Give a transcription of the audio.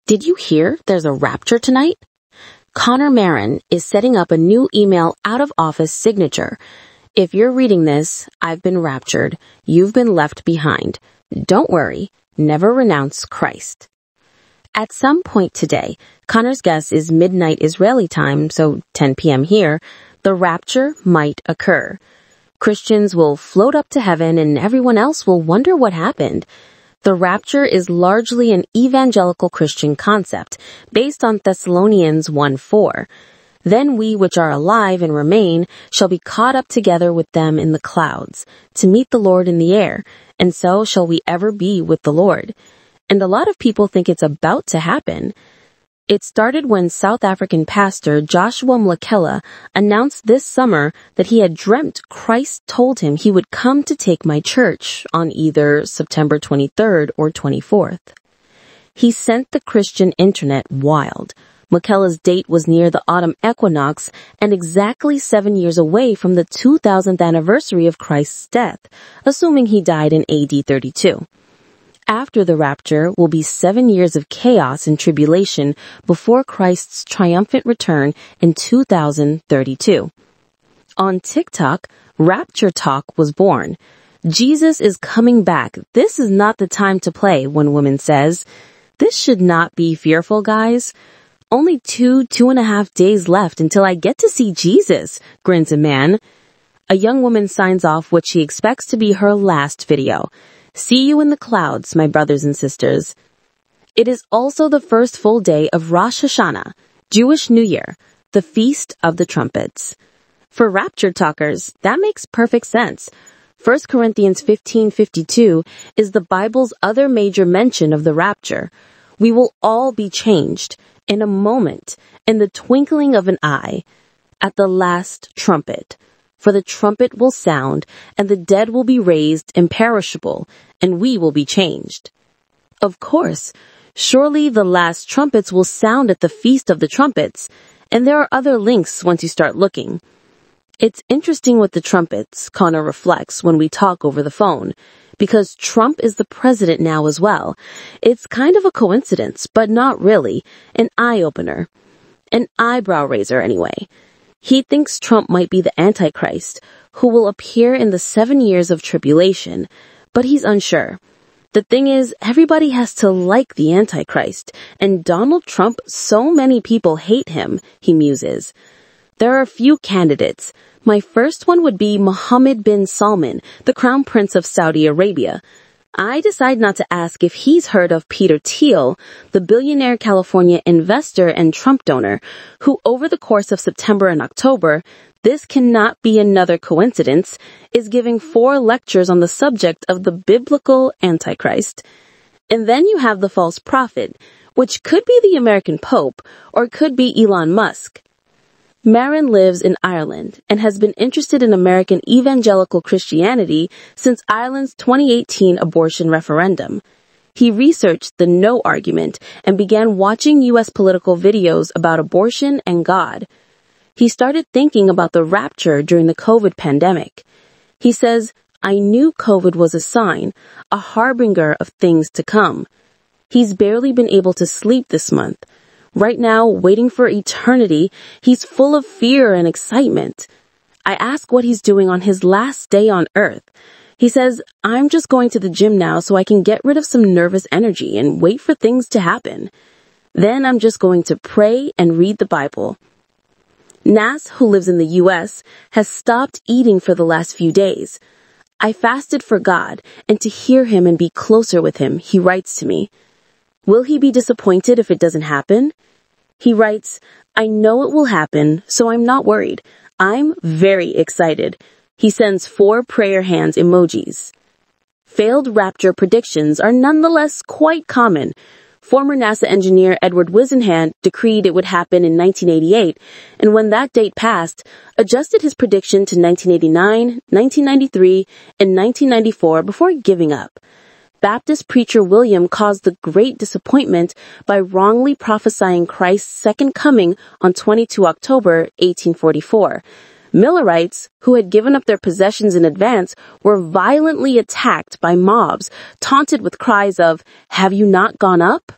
Did you hear there's a rapture tonight? Conor Marre is setting up a new email out-of-office signature. If you're reading this, I've been raptured. You've been left behind. Don't worry. Never renounce Christ. At some point today, Conor's guess is midnight Israeli time, so 10 p.m. here, the rapture might occur. Christians will float up to heaven and everyone else will wonder what happened. The rapture is largely an evangelical Christian concept based on Thessalonians 1:4. Then we which are alive and remain shall be caught up together with them in the clouds to meet the Lord in the air, and so shall we ever be with the Lord. And a lot of people think it's about to happen. It started when South African pastor Joshua Mlakela announced this summer that he had dreamt Christ told him he would come to take my church on either September 23rd or 24th. He sent the Christian internet wild. Mlakela's date was near the autumn equinox and exactly 7 years away from the 2000th anniversary of Christ's death, assuming he died in AD 32. After the rapture will be 7 years of chaos and tribulation before Christ's triumphant return in 2032. On TikTok, Rapture Talk was born. Jesus is coming back. This is not the time to play, one woman says. This should not be fearful, guys. Only 2.5 days left until I get to see Jesus, grins a man. A young woman signs off what she expects to be her last video. See you in the clouds, my brothers and sisters. It is also the first full day of Rosh Hashanah, Jewish New Year, the Feast of the Trumpets. For Rapture talkers, that makes perfect sense. 1 Corinthians 15:52 is the Bible's other major mention of the rapture. We will all be changed in a moment, in the twinkling of an eye, at the last trumpet. For the trumpet will sound, and the dead will be raised imperishable, and we will be changed. Of course, surely the last trumpets will sound at the Feast of the Trumpets, and there are other links once you start looking. It's interesting with the trumpets, Conor reflects when we talk over the phone, because Trump is the president now as well. It's kind of a coincidence, but not really. An eye-opener. An eyebrow raiser, anyway. He thinks Trump might be the Antichrist, who will appear in the 7 years of tribulation, but he's unsure. The thing is, everybody has to like the Antichrist, and Donald Trump, so many people hate him, he muses. There are a few candidates. My first one would be Mohammed bin Salman, the Crown Prince of Saudi Arabia. I decide not to ask if he's heard of Peter Thiel, the billionaire California investor and Trump donor, who over the course of September and October, this cannot be another coincidence, is giving 4 lectures on the subject of the biblical Antichrist. And then you have the false prophet, which could be the American Pope, or could be Elon Musk. Marre lives in Ireland and has been interested in American evangelical Christianity since Ireland's 2018 abortion referendum. He researched the no argument and began watching U.S. political videos about abortion and God. He started thinking about the rapture during the COVID pandemic. He says, I knew COVID was a sign, a harbinger of things to come. He's barely been able to sleep this month. Right now, waiting for eternity, he's full of fear and excitement. I ask what he's doing on his last day on earth. He says, I'm just going to the gym now so I can get rid of some nervous energy and wait for things to happen. Then I'm just going to pray and read the Bible. Nas, who lives in the U.S., has stopped eating for the last few days. I fasted for God and to hear him and be closer with him, he writes to me. Will he be disappointed if it doesn't happen? He writes, I know it will happen, so I'm not worried. I'm very excited. He sends 4 prayer hands emojis. Failed rapture predictions are nonetheless quite common. Former NASA engineer Edward Whisenant decreed it would happen in 1988, and when that date passed, adjusted his prediction to 1989, 1993, and 1994 before giving up. Baptist preacher William caused the great disappointment by wrongly prophesying Christ's second coming on 22 October 1844. Millerites, who had given up their possessions in advance, were violently attacked by mobs, taunted with cries of, "Have you not gone up?"